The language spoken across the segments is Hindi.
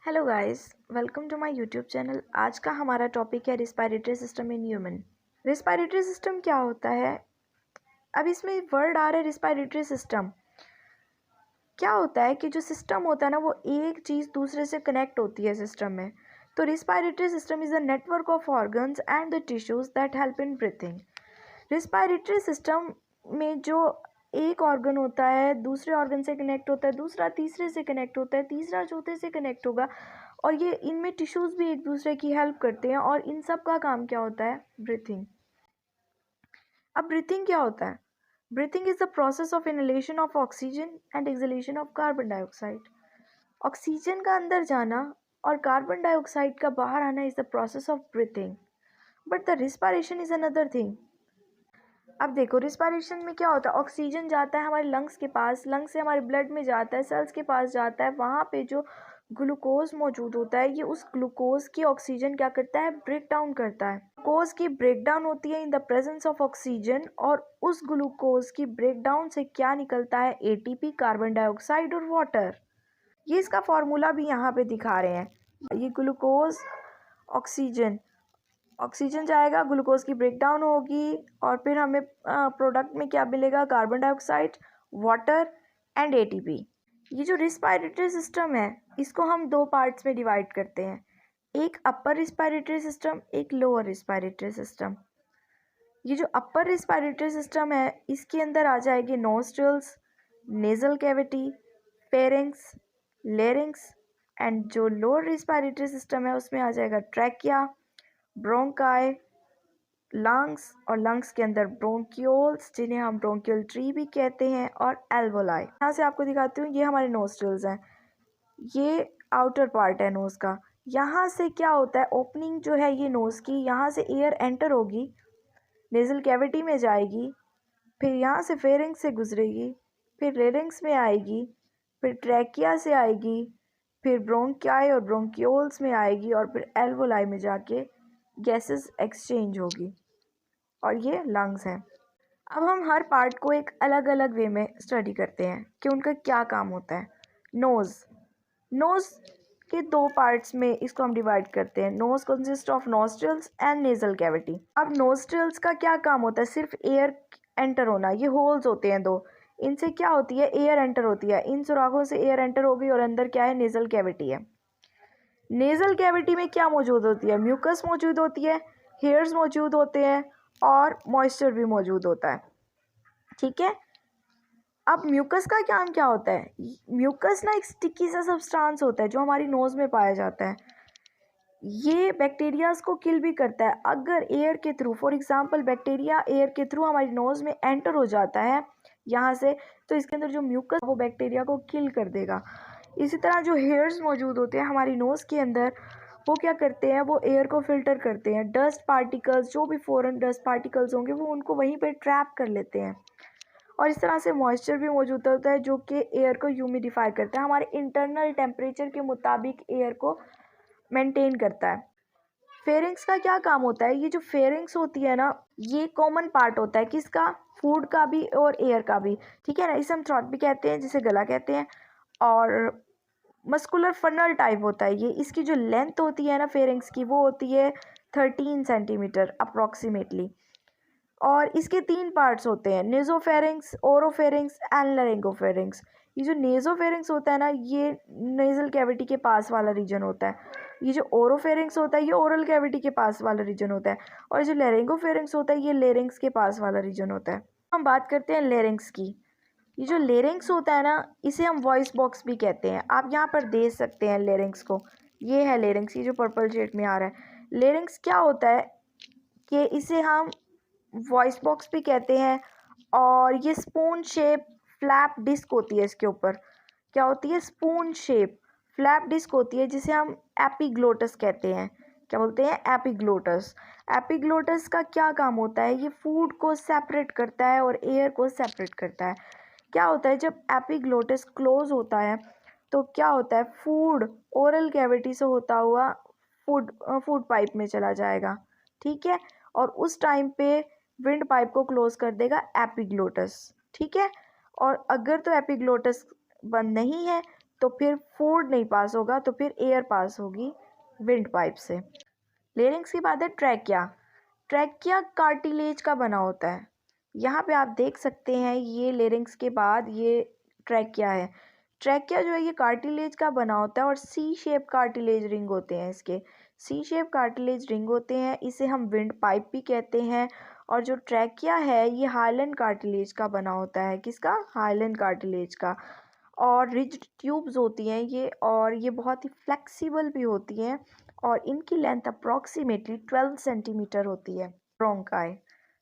Hello guys, welcome to my YouTube channel. आज का हमारा टॉपिक है respiratory system in human. Respiratory system क्या होता है? अब इसमें वर्ड आ रहा है रिस्पायरेटरी सिस्टम। क्या होता है कि जो सिस्टम होता है ना, वो एक चीज़ दूसरे से कनेक्ट होती है सिस्टम में। तो respiratory system is a network of organs and the tissues that help in breathing. Respiratory system में जो एक ऑर्गन होता है दूसरे ऑर्गन से कनेक्ट होता है, दूसरा तीसरे से कनेक्ट होता है, तीसरा चौथे से कनेक्ट होगा, और ये इनमें टिश्यूज़ भी एक दूसरे की हेल्प करते हैं। और इन सब का काम क्या होता है? ब्रीथिंग। अब ब्रीथिंग क्या होता है? Breathing is the process of inhalation of oxygen and exhalation of carbon dioxide. Oxygen का अंदर जाना और कार्बन डाइऑक्साइड का बाहर आना is the process of breathing. But the respiration is another thing. अब देखो, रिस्पायरेशन में क्या होता है? ऑक्सीजन जाता है हमारे लंग्स के पास, लंग्स से हमारे ब्लड में जाता है, सेल्स के पास जाता है, वहाँ पे जो ग्लूकोज मौजूद होता है, ये उस ग्लूकोज की ऑक्सीजन क्या करता है? ब्रेक डाउन करता है। ग्लूकोज की ब्रेक डाउन होती है in the presence of oxygen, और उस ग्लूकोज की ब्रेक डाउन से क्या निकलता है? एटीपी, कार्बन डाइऑक्साइड और वाटर। ये इसका फॉर्मूला भी यहाँ पे दिखा रहे हैं। ये ग्लूकोज, ऑक्सीजन, ऑक्सीजन जाएगा, ग्लूकोज की ब्रेकडाउन होगी, और फिर हमें प्रोडक्ट में क्या मिलेगा? Carbon dioxide, water and ATP. ये जो रिस्पायरेटरी सिस्टम है, इसको हम दो पार्ट्स में डिवाइड करते हैं, एक अपर रिस्पायरेटरी सिस्टम, एक लोअर रिस्पायरेटरी सिस्टम। ये जो अपर रिस्पायरेटरी सिस्टम है, इसके अंदर आ जाएगी nostrils, nasal cavity, pharynx, larynx, and जो लोअर रिस्पायरेटरी सिस्टम है उसमें आ जाएगा ट्रैकिया, ब्रोंकाई, लंग्स, और लंग्स के अंदर ब्रोंक्यूल्स, जिन्हें हम ब्रोंकियल ट्री भी कहते हैं, और एल्वोलाई। यहाँ से आपको दिखाती हूँ, ये हमारे नोस्ट्रल्स हैं, ये आउटर पार्ट है नोज़ का। यहाँ से क्या होता है? ओपनिंग जो है ये नोज़ की, यहाँ से एयर एंटर होगी, नेजल कैविटी में जाएगी, फिर यहाँ से फेरिंग्स से गुजरेगी, फिर लेरिंग्स में आएगी, फिर ट्रैकिया से आएगी, फिर ब्रोंकाई और ब्रोंक्यूल्स में आएगी, और फिर एल्वोलाई में जाके गैसेस एक्सचेंज होगी, और ये लंग्स हैं। अब हम हर पार्ट को एक अलग अलग वे में स्टडी करते हैं कि उनका क्या काम होता है। नोज़, नोज़ के दो पार्ट्स में इसको हम डिवाइड करते हैं। Nose consist of nostrils and nasal cavity. अब नोस्ट्रल्स का क्या काम होता है? सिर्फ एयर एंटर होना। ये होल्स होते हैं दो, इनसे क्या होती है? एयर एंटर होती है। इन सुराखों से एयर एंटर हो गई, और अंदर क्या है? नेजल कैविटी है। नेजल कैविटी में क्या मौजूद होती है? म्यूकस मौजूद होती है, हेयर्स मौजूद होते हैं, और मॉइस्चर भी मौजूद होता है। ठीक है। अब म्यूकस का काम क्या होता है? म्यूकस ना एक स्टिकी सा सब्सटेंस होता है जो हमारी नोज़ में पाया जाता है। ये बैक्टीरियाज को किल भी करता है अगर एयर के through, for example bacteria air के थ्रू हमारी नोज़ में एंटर हो जाता है यहाँ से, तो इसके अंदर जो म्यूकस वो बैक्टीरिया को किल कर देगा। इसी तरह जो हेयर्स मौजूद होते हैं हमारी नोज़ के अंदर, वो क्या करते हैं? वो एयर को फिल्टर करते हैं। डस्ट पार्टिकल्स, जो भी फॉरेन डस्ट पार्टिकल्स होंगे, वो उनको वहीं पे ट्रैप कर लेते हैं। और इस तरह से मॉइस्चर भी मौजूद होता है जो कि एयर को ह्यूमिडिफाई करता है, हमारे इंटरनल टेम्परेचर के मुताबिक एयर को मेंटेन करता है। फेरिंग्स का क्या काम होता है? ये जो फेरिंग्स होती है ना, ये कॉमन पार्ट होता है किसका? फूड का भी और एयर का भी। ठीक है ना। इसे हम थ्रोट भी कहते हैं, जिसे गला कहते हैं, और मस्कुलर फनल टाइप होता है ये। इसकी जो लेंथ होती है ना फेरिंग्स की, वो होती है 13 सेंटीमीटर अप्रॉक्सीमेटली। और इसके तीन पार्ट्स होते हैं, नेजोफेरिंग्स, ओरोफेरिंग्स एंड लैरिंगोफेरिंग्स। ये जो नेजोफेरिंग्स होता है ना, ये नेजल कैविटी के पास वाला रीजन होता है। ये जो ओरोफेरिंग्स होता है, ये ओरल कैविटी के पास वाला रीजन होता है। और जो लैरिंगोफेरिंग्स होता है, ये लेरिंग्स के पास वाला रीजन होता है। हम बात करते हैं लेरिंग्स की। ये जो लेरिंग्स होता है ना, इसे हम वॉइस बॉक्स भी कहते हैं। आप यहाँ पर देख सकते हैं लेरिंग्स को। ये है लेरिंग्स, ये जो पर्पल शेड में आ रहा है। लेरिंग्स क्या होता है कि इसे हम वॉइस बॉक्स भी कहते हैं, और ये स्पून शेप फ्लैप डिस्क होती है। इसके ऊपर क्या होती है? स्पून शेप फ्लैप डिस्क होती है, जिसे हम एपिग्लोटस कहते हैं। क्या बोलते हैं? एपिग्लोटस। एपिग्लोटस का क्या काम होता है? ये फूड को सेपरेट करता है और एयर को सेपरेट करता है। क्या होता है जब एपिग्लोटस क्लोज होता है, तो क्या होता है? फूड ओरल कैविटी से होता हुआ फूड पाइप में चला जाएगा। ठीक है। और उस टाइम पे विंड पाइप को क्लोज कर देगा एपिग्लोटस। ठीक है। और अगर तो एपिग्लोटस बंद नहीं है, तो फिर फूड नहीं पास होगा, तो फिर एयर पास होगी विंड पाइप से। लेरिंग्स की बात है ट्रैकिया। ट्रैकिया कार्टिलेज का बना होता है। यहाँ पे आप देख सकते हैं ये लेरिंग्स के बाद ये ट्रैकिया है। ट्रैकिया जो है ये कार्टिलेज का बना होता है और सी शेप कार्टिलेज रिंग होते हैं इसके। सी शेप कार्टिलेज रिंग होते हैं, इसे हम विंड पाइप भी कहते हैं। और जो ट्रैकिया है ये हाइलैंड कार्टिलेज का बना होता है। किसका? हाइलैंड कार्टिलेज का। और रिजिड ट्यूब्स होती हैं ये, और ये बहुत ही फ्लेक्सिबल भी होती हैं और इनकी लेंथ अप्रॉक्सीमेटली 12 सेंटीमीटर होती है। ब्रोंकाई।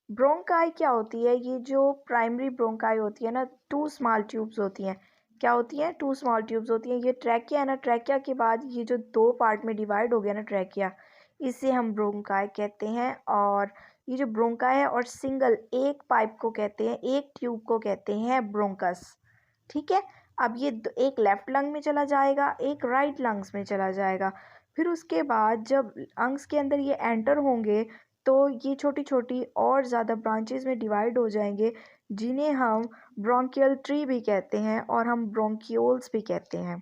ब्रोंकाई क्या होती है? ये जो प्राइमरी ब्रोंकाई होती है ना, 2 स्मॉल ट्यूब्स होती हैं। क्या होती हैं? 2 स्मॉल ट्यूब्स होती हैं। ये ट्रैकिया है ना, ट्रैकिया के बाद ये जो 2 पार्ट में डिवाइड हो गया ना ट्रैकिया, इसे हम ब्रोंकाई कहते हैं। और ये जो ब्रोंकाई है और सिंगल एक पाइप को कहते हैं, एक ट्यूब को कहते हैं ब्रोंकस। ठीक है। अब ये एक लेफ्ट लंग में चला जाएगा, एक राइट लंग्स में चला जाएगा। फिर उसके बाद जब लंग्स के अंदर ये एंटर होंगे तो ये छोटी छोटी और ज़्यादा ब्रांचेस में डिवाइड हो जाएंगे, जिन्हें हम ब्रोंकियल ट्री भी कहते हैं और हम ब्रोंकियोल्स भी कहते हैं।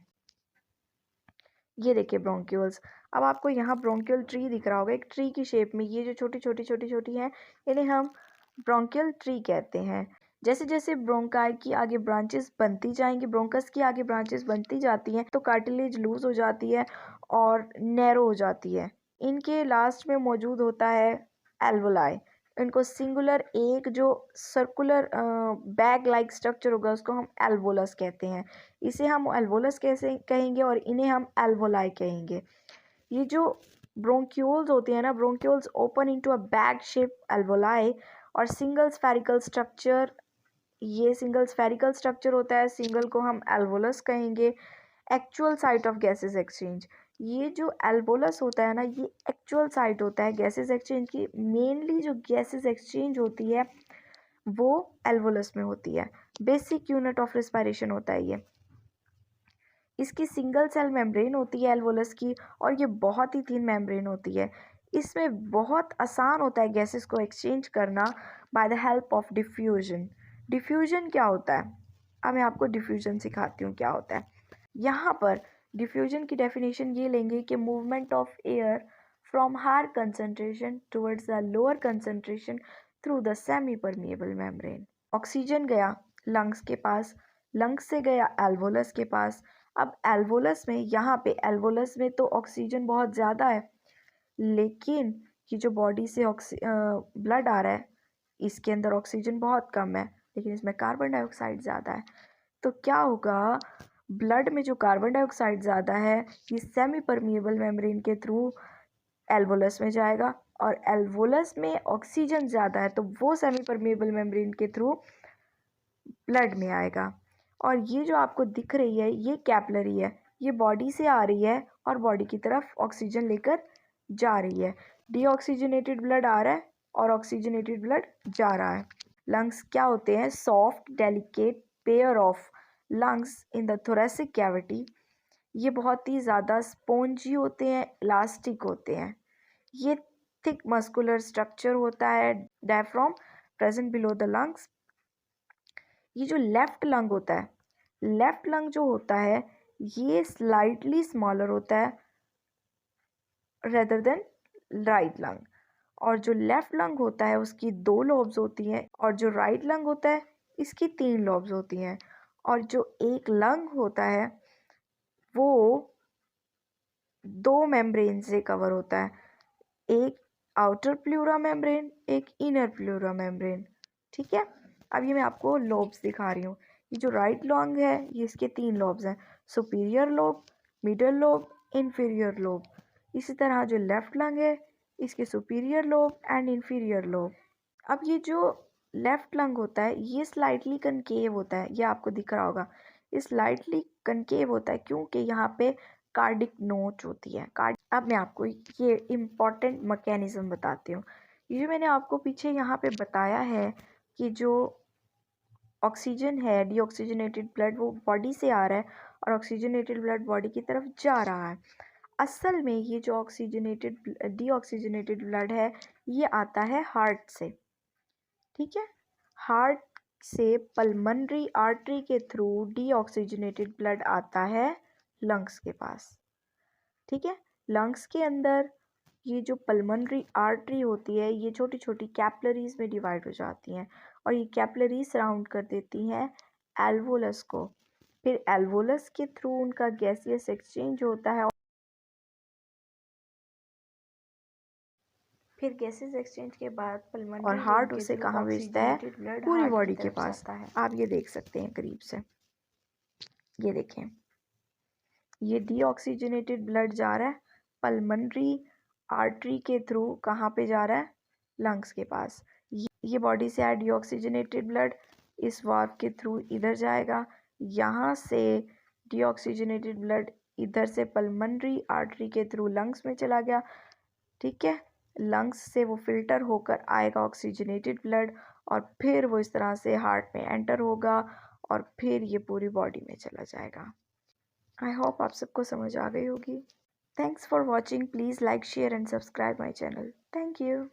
ये देखिए ब्रोंक्यूल्स। अब आपको यहाँ ब्रोंकियल ट्री दिख रहा होगा एक ट्री की शेप में। ये जो छोटी छोटी हैं इन्हें हम ब्रोंकियल ट्री कहते हैं। जैसे जैसे ब्रोंकाई की आगे ब्रांचेस बनती जाएंगी, ब्रोंकस की आगे ब्रांचेस बनती जाती हैं, तो कार्टिलेज लूज हो जाती है और नैरो हो जाती है। इनके लास्ट में मौजूद होता है एल्वोलाई। इनको सिंगुलर एक जो सर्कुलर बैग लाइक स्ट्रक्चर होगा उसको हम एल्वोलस कहते हैं। इसे हम एल्वोलस कैसे कहेंगे और इन्हें हम एल्वोलाई कहेंगे। ये जो ब्रोंक्यूल्स होते हैं ना, bronchioles open into a bag shape alveoli और सिंगल स्फेरिकल स्ट्रक्चर। ये सिंगल स्फेरिकल स्ट्रक्चर होता है, सिंगल को हम एल्वोलस कहेंगे। Actual site of gases exchange. ये जो एल्वोलस होता है ना, ये एक्चुअल साइट होता है गैसेस एक्सचेंज की। मेनली जो गैसेस एक्सचेंज होती है वो एल्वोलस में होती है। बेसिक यूनिट ऑफ रिस्पायरेशन होता है ये। इसकी सिंगल सेल मेम्ब्रेन होती है एल्वोलस की, और ये बहुत ही थिन मेम्ब्रेन होती है। इसमें बहुत आसान होता है गैसेस को एक्सचेंज करना by the help of diffusion. Diffusion क्या होता है? अब मैं आपको डिफ्यूजन सिखाती हूँ क्या होता है। यहाँ पर डिफ्यूजन की डेफिनेशन ये लेंगे कि movement of air from higher concentration towards the lower concentration through the semi permeable membrane. Oxygen गया लंग्स के पास, लंग्स से गया एल्वोलस के पास। अब एल्वोलस में, यहाँ पे एल्वोलस में तो ऑक्सीजन बहुत ज़्यादा है, लेकिन ये जो बॉडी से ब्लड आ रहा है इसके अंदर ऑक्सीजन बहुत कम है, लेकिन इसमें कार्बन डाइऑक्साइड ज़्यादा है। तो क्या होगा? ब्लड में जो कार्बन डाइऑक्साइड ज़्यादा है ये सेमी परमिएबल मेम्ब्रेन के थ्रू एल्वोलस में जाएगा, और एल्वोलस में ऑक्सीजन ज़्यादा है तो वो सेमी परमिएबल मेम्ब्रेन के थ्रू ब्लड में आएगा। और ये जो आपको दिख रही है ये कैपिलरी है, ये बॉडी से आ रही है और बॉडी की तरफ ऑक्सीजन लेकर जा रही है। डीऑक्सीजनेटेड ब्लड आ रहा है और ऑक्सीजनेटेड ब्लड जा रहा है। लंग्स क्या होते हैं? Soft delicate pair of lungs in the thoracic cavity. ये बहुत ही ज़्यादा स्पॉन्जी होते हैं, इलास्टिक होते हैं। ये थिक मस्कुलर स्ट्रक्चर होता है, diaphragm present below the lungs. ये जो लेफ्ट लंग होता है, लेफ्ट लंग जो होता है ये स्लाइटली स्मॉलर होता है रेदर देन राइट लंग। और जो लेफ्ट लंग होता है उसकी 2 लॉब्स होती हैं, और जो राइट लंग होता है इसकी 3 लॉब्स होती हैं। और जो एक लंग होता है वो 2 मेम्ब्रेन से कवर होता है, एक आउटर प्लूरा मेम्ब्रेन, एक इनर प्लूरा मेम्ब्रेन। ठीक है। अब ये मैं आपको लॉब्स दिखा रही हूँ। ये जो राइट लंग है ये इसके 3 लॉब्स हैं, superior lobe, middle lobe, inferior lobe. इसी तरह जो लेफ्ट लंग है इसके superior lobe and inferior lobe. अब ये जो लेफ्ट लंग होता है ये स्लाइटली कनकेव होता है, ये आपको दिख रहा होगा। ये स्लाइटली कनकेव होता है क्योंकि यहाँ पे कार्डिक नोच होती है। अब मैं आपको ये इम्पॉर्टेंट मैकेनिज्म बताती हूँ। ये जो मैंने आपको पीछे यहाँ पे बताया है कि जो ऑक्सीजन है, डीऑक्सीजनेटेड ब्लड वो बॉडी से आ रहा है और ऑक्सीजनेटेड ब्लड बॉडी की तरफ जा रहा है। असल में ये जो ऑक्सीजनेटेड डीऑक्सीजनेटेड ब्लड है ये आता है हार्ट से। ठीक है। हार्ट से पल्मोनरी आर्टरी के थ्रू डीऑक्सीजनेटेड ब्लड आता है लंग्स के पास। ठीक है, लंग्स के अंदर ये जो पल्मोनरी आर्टरी होती है ये छोटी छोटी कैपिलरीज में डिवाइड हो जाती हैं और ये कैपिलरीज सराउंड कर देती हैं एल्वोलस को। फिर एल्वोलस के थ्रू उनका गैसियस एक्सचेंज होता है, फिर गैसेस एक्सचेंज के बाद पल्मोनरी और हार्ट उसे कहाँ भेजता है? पूरी बॉडी के पास। आप ये देख सकते हैं करीब से, ये देखें, ये डीऑक्सीजनेटेड ब्लड जा रहा है पल्मोनरी आर्टरी के थ्रू, कहाँ पे जा रहा है? लंग्स के पास। ये बॉडी से आया डीऑक्सीजनेटेड ब्लड इस वाल्व के थ्रू इधर जाएगा, यहाँ से डीऑक्सीजनेटेड ब्लड इधर से पल्मोनरी आर्टरी के थ्रू लंग्स में चला गया। ठीक है, लंग्स से वो फिल्टर होकर आएगा ऑक्सीजनेटेड ब्लड और फिर वो इस तरह से हार्ट में एंटर होगा और फिर ये पूरी बॉडी में चला जाएगा। आई होप आप सबको समझ आ गई होगी। Thanks for watching. Please like, share and subscribe my channel. Thank you.